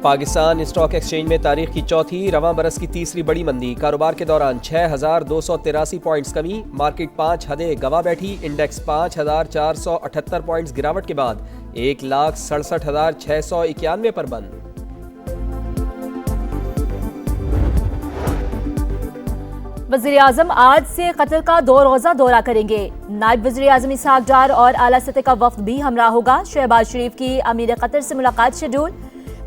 Pakistan stock exchange में तारीख की चौथी रवां बरस की तीसरी बड़ी मंदी। कारोबार के दौरान 6,283 पॉइंट्स कमी। मार्केट 5 हदें गवा बैठी। इंडेक्स 5,478 पॉइंट्स गिरावट के बाद 1,67,691 पर बंद। वज़ीर-ए-आज़म आज से कतर का 2 रोज़ा दौरा करेंगे। नायब वज़ीर-ए-आज़म इसहाक डार और आला सतह का वफ्द भी हमरा होगा। शहबाज शरीफ की अमीर कतर से मुलाकात शेड्यूल।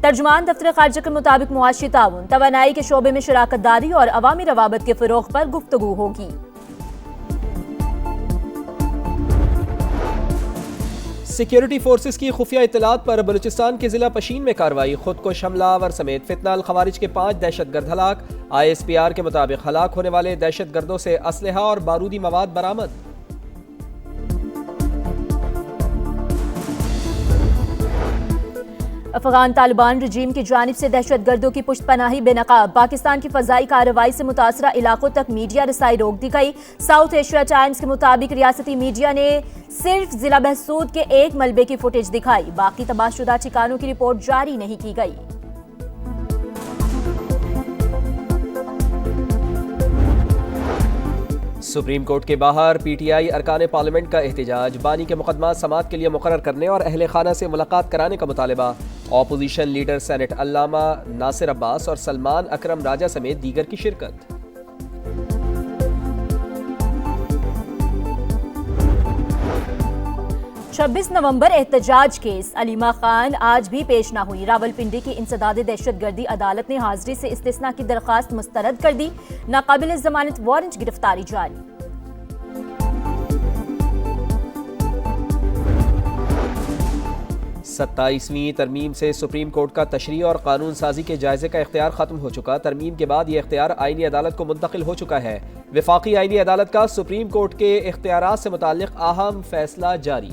तर्जुमान दफ्तर खारजा के मुताबिक मुआशी ताउन, तवानाई के शोबे में शराकत दारी और अवामी रवाबत के फ़रोग़ पर गुफ्तगू होगी। सिक्योरिटी फोर्सेस की खुफिया इत्तलात पर बलूचिस्तान के जिला पशीन में कार्रवाई। खुद को हमलावर समेत फितना अल खवारिज के 5 दहशतगर्द हलाक। ISPR के मुताबिक हलाक होने वाले दहशतगर्दों से असलहा और बारूदी मवाद बरामद। अफगान तालिबान रजीम की जानिब से दहशतगर्दों की पुष्टपनाही बेनकाब। पाकिस्तान की फजाई कार्रवाई से मुतासरा इलाकों तक मीडिया रसाई रोक दी गई। साउथ एशिया टाइम्स के मुताबिक रियासती मीडिया ने सिर्फ जिला बहसूद के एक मलबे की फुटेज दिखाई। बाकी तबाहशुदा ठिकानों की रिपोर्ट जारी नहीं की गई। सुप्रीम कोर्ट के बाहर PTI अरकान पार्लियामेंट का एहतजाज। बानी के मुकदमा समाअत के लिए मुकर्रर करने और अहले खाना से मुलाकात कराने का मुतालबा। ऑपोजिशन लीडर सेनेट अल्लामा नासिर अब्बास और सलमान अकरम राजा समेत दीगर की शिरकत। छब्बीस नवंबर एहतजाज केस। अलीमा खान आज भी पेश न हुई। रावलपिंडी की इंसदाद दहशतगर्दी अदालत ने हाजिरी से इस्तिस्ना की दरखास्त मुस्तरद कर दी। नाकाबिल जमानत वारंट गिरफ्तारी जारी। 27वीं तरमीम से सुप्रीम कोर्ट का तशरीह और कानून साजी के जायजे का इख्तियार खत्म हो चुका। तरमीम के बाद ये इख्तियार आईनी अदालत को मुंतकिल हो चुका है। वफाकी आईनी अदालत का सुप्रीम कोर्ट के इख्तियारात से मुताल्लिक अहम फैसला जारी।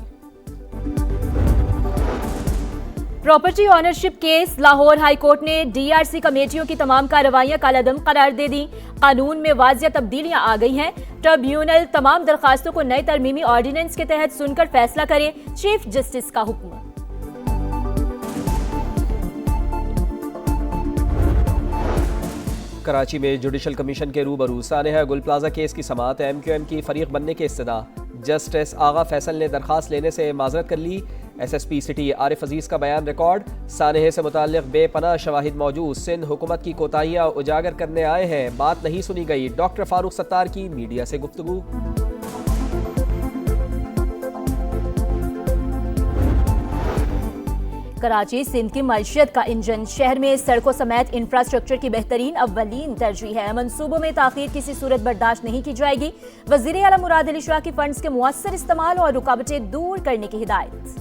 Property ownership case. Lahore high court ने DRC कमेटियों की तमाम कार्रवाइयां कालादम करार दे दी। कानून में वाजिया तब्दीलियां आ गई हैं। ट्रिब्यूनल तमाम दरखास्तों को नए तरमीमी ऑर्डिनेंस के तहत सुनकर फैसला करे। चीफ जस्टिस का हुक्म। कराची में जुडिशल कमीशन के रूबरू सानेहा गुल प्लाजा केस की समाअत। MQM की फरीक बनने के इस्तदा। जस्टिस आगा फैसल ने दरखास्त लेने से माजरत कर ली। SSP सिटी आरिफ अजीज का बयान रिकॉर्ड। सानेहे से मुताल्लिक बेपनाह शवाहिद मौजूद। सिंध हुकूमत की कोताहियां उजागर करने आए हैं, बात नहीं सुनी गई। डॉक्टर फारूक सत्तार की मीडिया से गुफ्तगू। कराची सिंध की मईशत का इंजन। शहर में सड़कों समेत इंफ्रास्ट्रक्चर की बेहतरीन अव्वलीन तरजीह है। मंसूबों में ताखीर किसी सूरत बर्दाश्त नहीं की जाएगी। वज़ीर आला मुराद अली शाह की फंड्स के मुअस्सर इस्तेमाल और रुकावटें दूर करने की हिदायत।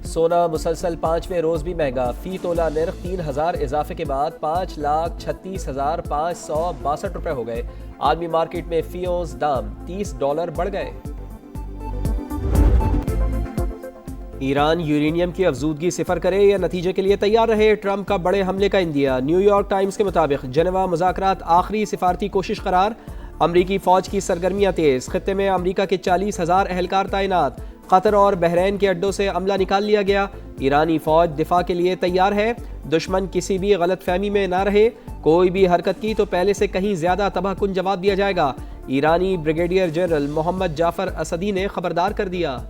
सोना मुसलसल 5वें रोज भी महंगा। फी तोला निर्ख 3,000 इजाफे के बाद 5,36,562 रुपए हो गए। आलमी मार्केट में फी औंस दाम $30 बढ़ गए। ईरान यूरेनियम की अफजूदगी सिफर करे या नतीजे के लिए तैयार रहे। ट्रंप का बड़े हमले का इंदिया। न्यूयॉर्क टाइम्स के मुताबिक जेनेवा मुज़ाकरात आखिरी सिफारती कोशिश करार। अमरीकी फौज की सरगर्मियां तेज। खित्ते में अमरीका के 40,000 एहलकार तैनात। कतर और बहरैन के अड्डों से अमला निकाल लिया गया। ईरानी फौज दिफा के लिए तैयार है। दुश्मन किसी भी गलत फहमी में ना रहे। कोई भी हरकत की तो पहले से कहीं ज्यादा तबाहकुन जवाब दिया जाएगा। ईरानी ब्रिगेडियर जनरल मोहम्मद जाफर असदी ने खबरदार कर दिया।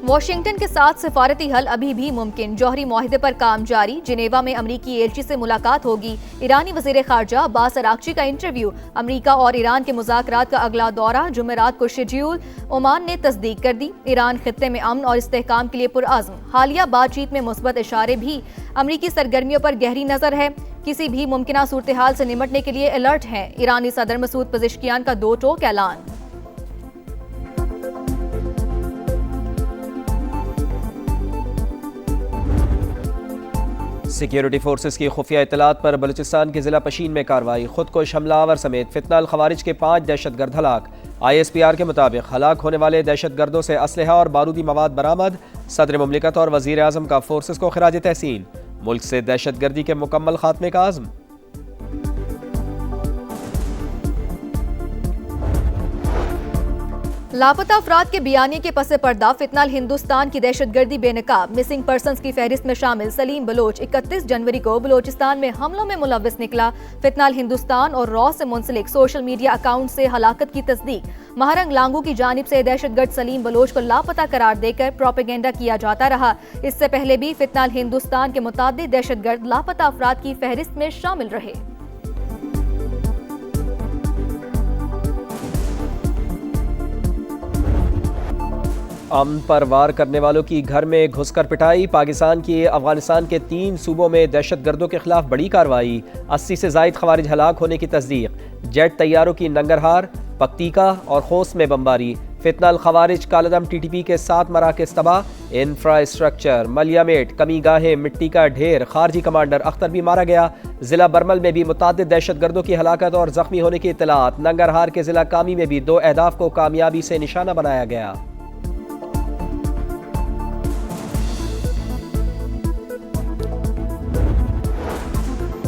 वाशिंगटन के साथ सिफारती हल अभी भी मुमकिन। जौहरी मुआहिदे पर काम जारी। जिनेवा में अमरीकी एलची से मुलाकात होगी। ईरानी वजीर खारजा अब्बास अरागची का इंटरव्यू। अमरीका और ईरान के मुज़ाकरात का अगला दौरा जुमेरात को शेड्यूल। ओमान ने तस्दीक कर दी। ईरान खित्ते में अमन और इस्तेहकाम के लिए पुरअज़्म। हालिया बातचीत में मुस्बत इशारे भी। अमरीकी सरगर्मियों पर गहरी नजर है। किसी भी मुमकिन सूरत हाल से निमटने के लिए अलर्ट है। ईरानी सदर मसूद पज़ेश्कियान का 2 टोक ऐलान। सिक्योरिटी फोर्सेस की खुफिया इत्तलात पर बलूचिस्तान के जिला पशीन में कार्रवाई। खुद को हमलावर समेत फितना अल खवारिज के 5 दहशतगर्द हलाक। ISPR के मुताबिक हलाक होने वाले दहशतगर्दों से असलहा और बारूदी मवाद बरामद। सदर मुमलिकत और वज़ीर आज़म का फोर्सेस को खिराज तहसीन। मुल्क से दहशतगर्दी के मुकम्मल खात्मे का आज़म। लापता अफराद के बयानी के पसे पर्दा फितनाल हिंदुस्तान की दहशतगर्दी बेनकाब। मिसिंग पर्संस की फहरिस्त में शामिल सलीम बलोच 31 जनवरी को बलोचिस्तान में हमलों में मुलव्विस निकला। फितनाल हिंदुस्तान और रॉ से मुंसलिक सोशल मीडिया अकाउंट से हलाकत की तस्दीक। महरंग लांगू की जानिब से दहशतगर्द सलीम बलोच को लापता करार देकर प्रोपेगेंडा किया जाता रहा। इससे पहले भी फितनाल हिंदुस्तान के मुतादिद दहशतगर्द लापता अफराद की फहरिस्त में शामिल रहे। अमन पर वार करने वालों की घर में घुसकर पिटाई। पाकिस्तान की अफगानिस्तान के 3 सूबों में दहशतगर्दों के खिलाफ बड़ी कार्रवाई। 80 से जायद खवारिज हलाक होने की तस्दीक। जेट तैयारों की नंगरहार, पक्तिका और खोस में बमबारी। फितनाल खवारिज कालदम TTP के 7 मराकज़ तबाह। इंफ्रास्ट्रक्चर, मलियामेट, कमी गाहें, मिट्टी का ढेर। खारजी कमांडर अख्तर भी मारा गया। जिला बरमल में भी मुतादिद दहशतगर्दों की हलाकत और जख्मी होने की इत्तलात। नंगरहार के जिला कामी में भी 2 अहदाफ को कामयाबी से निशाना बनाया गया।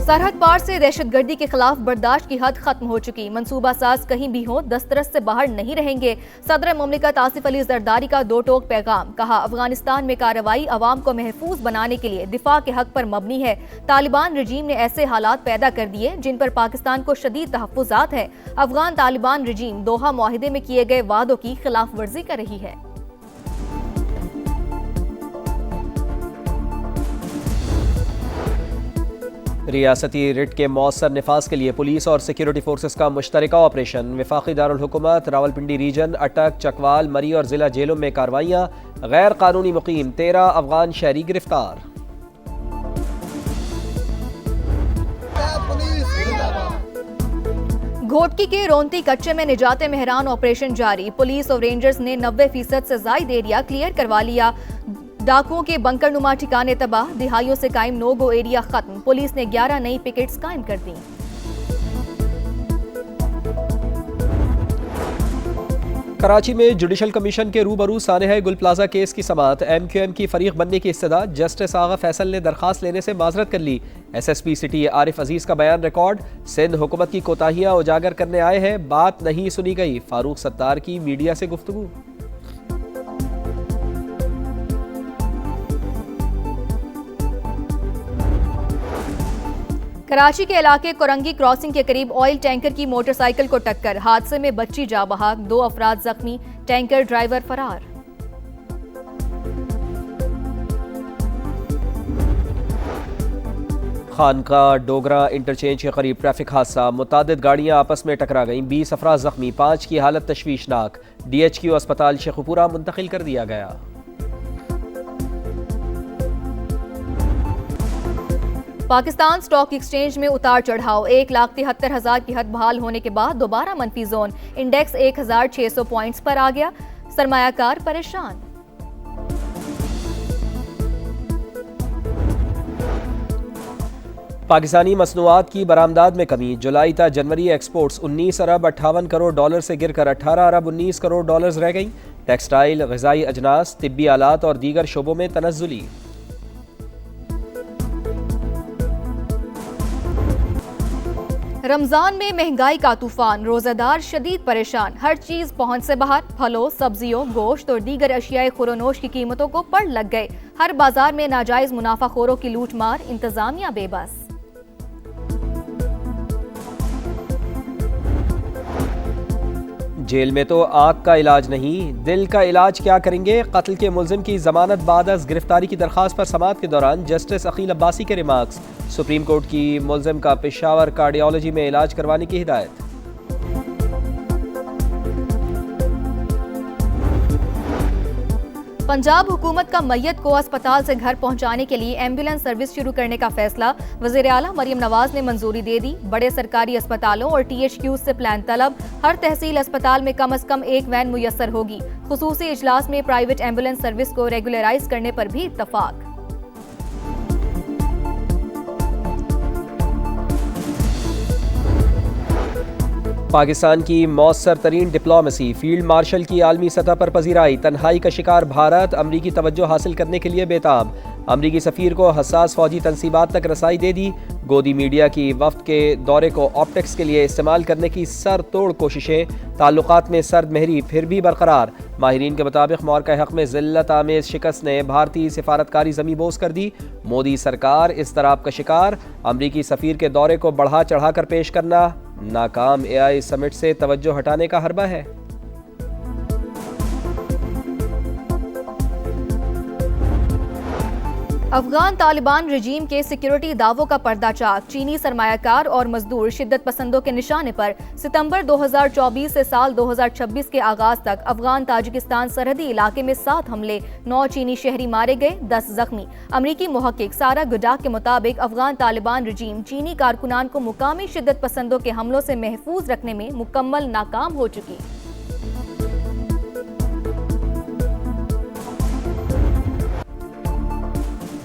सरहद पार से दहशतगर्दी के खिलाफ बर्दाश्त की हद खत्म हो चुकी। मंसूबा साज कहीं भी हो दस्तरस से बाहर नहीं रहेंगे। सदर मुमलिकत आसिफ अली जरदारी का 2 टोक पैगाम। कहा, अफगानिस्तान में कार्रवाई अवाम को महफूज बनाने के लिए दिफा के हक पर मबनी है। तालिबान रजीम ने ऐसे हालात पैदा कर दिए जिन पर पाकिस्तान को शदीद तहफ्फुजात है। अफगान तालिबान रजीम दोहा मुआहिदे में किए गए वादों की खिलाफ वर्जी कर रही है। रियासती रिट के मौसर निफाज के लिए पुलिस और सिक्योरिटी फोर्सेस का मुश्तरका ऑपरेशन। वफाकी दारुल हुकूमत रावलपिंडी रीजन, अटक, चकवाल, मरी और जिला जेलों में कार्रवाइयाँ। गैर कानूनी मुकीम 13 अफगान शहरी गिरफ्तार। घोटकी के रोंती कच्चे में निजात मेहरान ऑपरेशन जारी। पुलिस और रेंजर्स ने 90% से जायद एरिया क्लियर करवा लिया। डाकुओं के बंकर नुमा ठिकाने तबाह। दिहाइयों से कायम नो गो एरिया खत्म। पुलिस ने 11 नई पिकेट्स कायम कर दी। कराची में जुडिशल कमीशन के रूबरू सानेहा गुल प्लाजा केस की समाअत। MQM की फरीक बनने की इस्तदा। जस्टिस आगा फैसल ने दरखास्त लेने से माजरत कर ली। SSP सिटी आरिफ अजीज का बयान रिकॉर्ड। सिंध हुकूमत की कोताहियां उजागर करने आए हैं, बात नहीं सुनी गई। फारूक सत्तार की मीडिया से गुफ्तगू। कराची के इलाके कोरंगी क्रॉसिंग के करीब ऑयल टैंकर की मोटरसाइकिल को टक्कर। हादसे में बच्ची जा बहाक, 2 अफराद जख्मी, टैंकर ड्राइवर फरार। खानका डोगरा इंटरचेंज के करीब ट्रैफिक हादसा। मुतादिद गाड़ियां आपस में टकरा गईं। 20 अफराद जख्मी, 5 की हालत तशवीशनाक। DHQ अस्पताल शेखुपुरा मुंतकिल कर दिया गया। पाकिस्तान स्टॉक एक्सचेंज में उतार चढ़ाव। 1,73,000 की हद बहाल होने के बाद दोबारा मनफी जोन। इंडेक्स 1,600 पॉइंट्स पर आ गया। सरमायाकार परेशान। पाकिस्तानी मसनूआत की बरामदात में कमी। जुलाई तक जनवरी एक्सपोर्ट्स 19 अरब 58 करोड़ डॉलर से गिरकर 18 अरब 19 करोड़ डॉलर्स रह गई। टेक्सटाइल, ग़िज़ाई अजनास, तिब्बी आलात और दीगर शोबों में तनज़्ज़ुली। रमजान में महंगाई का तूफान। रोजादार शदीद परेशान। हर चीज पहुंच से बाहर। फलों, सब्जियों, गोश्त और दीगर अशियाए खुरोनोश की कीमतों को पड़ लग गए। हर बाजार में नाजायज मुनाफाखोरों की लूट मार। इंतजामिया बेबस। जेल में तो आँख का इलाज नहीं, दिल का इलाज क्या करेंगे। कत्ल के मुल्जिम की जमानत बाद अज गिरफ्तारी की दरखास्त पर समाअत के दौरान जस्टिस अकील अब्बासी के रिमार्क्स। सुप्रीम कोर्ट की मुल्जिम का पेशावर कार्डियोलॉजी में इलाज करवाने की हिदायत। पंजाब हुकूमत का मैयत को अस्पताल से घर पहुंचाने के लिए एम्बुलेंस सर्विस शुरू करने का फैसला। वज़ीर आला मरियम नवाज ने मंजूरी दे दी। बड़े सरकारी अस्पतालों और THQ से प्लान तलब। हर तहसील अस्पताल में कम अज कम 1 वैन मुयस्सर होगी। खुसूसी इजलास में प्राइवेट एम्बुलेंस सर्विस को रेगुलराइज करने पर भी इत्तफाक। पाकिस्तान की मौसर तरीन डिप्लोमेसी, फील्ड मार्शल की आलमी सतह पर पजीराई, तन्हाई का शिकार भारत अमरीकी तवज्जो हासिल करने के लिए बेताब, अमरीकी सफ़ीर को हसास फौजी तनसीबात तक रसाई दे दी, गोदी मीडिया की वफ्द के दौरे को ऑप्टिक्स के लिए इस्तेमाल करने की सर तोड़ कोशिशें, ताल्लुकात में सर्द महरी फिर भी बरकरार, माहिरीन के मुताबिक मौक़ा हक़ में ज़िल्लत आमेज़ शिकस्त ने भारतीय सिफारतकारी ज़मी बोस कर दी, मोदी सरकार इज़्तराब का शिकार, अमरीकी सफ़ीर के दौरे को बढ़ा चढ़ा कर पेश करना, नाकाम AI समिट से तवज्जो हटाने का हरबा है। अफगान तालिबान रजीम के सिक्योरिटी दावों का पर्दाचाक, चीनी सरमायाकार और मजदूर शिद्दत पसंदों के निशाने पर। सितंबर 2024 से साल 2026 के आगाज तक अफगान ताजिकिस्तान सरहदी इलाके में 7 हमले, 9 चीनी शहरी मारे गए, 10 जख्मी। अमरीकी मुहक्किक सारा गुडाक के मुताबिक अफगान तालिबान रजीम चीनी कारकुनान को मुकामी शिद्दत पसंदों के हमलों से महफूज रखने में मुकम्मल नाकाम हो चुकी।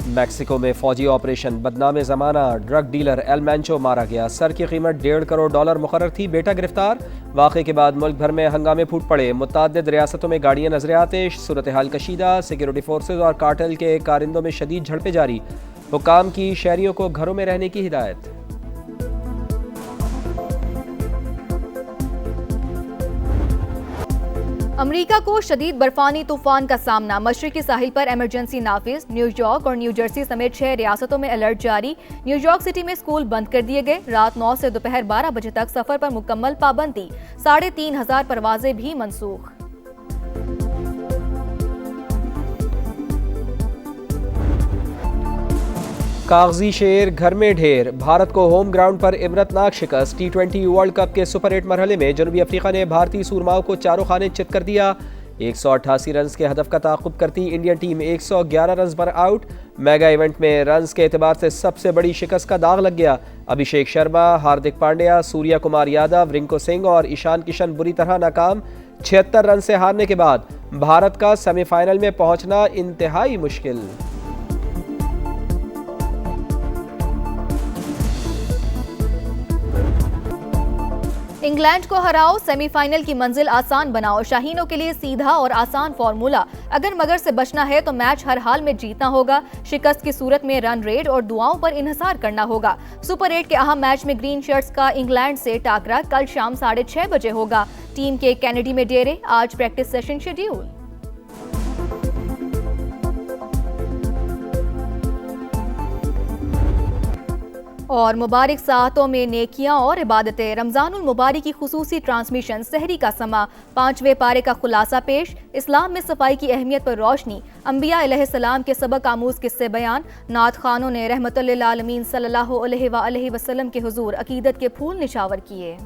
मैक्सिको में फौजी ऑपरेशन, बदनाम ज़माना ड्रग डीलर एल मैंचो मारा गया, सर की कीमत $1.5 करोड़ मुकर्रर थी, बेटा गिरफ्तार। वाक़े के बाद मुल्क भर में हंगामे फूट पड़े, मुतअद्दिद रियासतों में गाड़ियाँ नजर आतिश, सूरत हाल कशीदा, सिक्योरिटी फोर्सेज और कार्टेल के कारिंदों में शदीद झड़पें जारी, हुक्काम की शहरियों को घरों में रहने की हिदायत। अमेरिका को शदीद बर्फानी तूफान का सामना, मशरिकी साहिल पर इमरजेंसी नाफिज, न्यूयॉर्क और न्यू जर्सी समेत 6 रियासतों में अलर्ट जारी। न्यूयॉर्क सिटी में स्कूल बंद कर दिए गए, रात 9 से दोपहर 12 बजे तक सफर पर मुकम्मल पाबंदी, 3,500 परवाजें भी मनसूख। कागजी शेर घर में ढेर, भारत को होम ग्राउंड पर इबरतनाक शिकस्त। T20 वर्ल्ड कप के सुपर 8 मरहले में जनूबी अफ्रीका ने भारतीय सूरमाओं को चारों खाने चित कर दिया। 188 रन के हदफ का ताक़ुब करती इंडियन टीम 111 रन पर आउट। मेगा इवेंट में रन्स के एतबार से सबसे बड़ी शिकस्त का दाग लग गया। अभिषेक शर्मा, हार्दिक पांड्या, सूर्या कुमार यादव, रिंकू सिंह और ईशान किशन बुरी तरह नाकाम। 76 रन से हारने के बाद भारत का सेमीफाइनल में पहुंचना इंतहाई मुश्किल। इंग्लैंड को हराओ, सेमीफाइनल की मंजिल आसान बनाओ, शाहीनों के लिए सीधा और आसान फॉर्मूला। अगर मगर से बचना है तो मैच हर हाल में जीतना होगा, शिकस्त की सूरत में रन रेट और दुआओं पर इन्हिसार करना होगा। सुपर 8 के अहम मैच में ग्रीन शर्ट्स का इंग्लैंड से टाकरा कल शाम 6:30 बजे होगा। टीम के कैनेडी में डेरे, आज प्रैक्टिस सेशन शेड्यूल। और मुबारक साहतों में नेकियां और इबादतें, रमज़ानुल मुबारक की खुसूसी ट्रांसमिशन, सहरी का समा, 5वें पारे का खुलासा पेश, इस्लाम में सफाई की अहमियत पर रोशनी, अंबिया अलैहिस्सलाम के सबक आमूज किस्से बयान, नात खानों ने रहमतुल लिल आलमीन सल्लल्लाहु अलैहि वसल्लम के हुजूर अकीदत के फूल निछावर किए।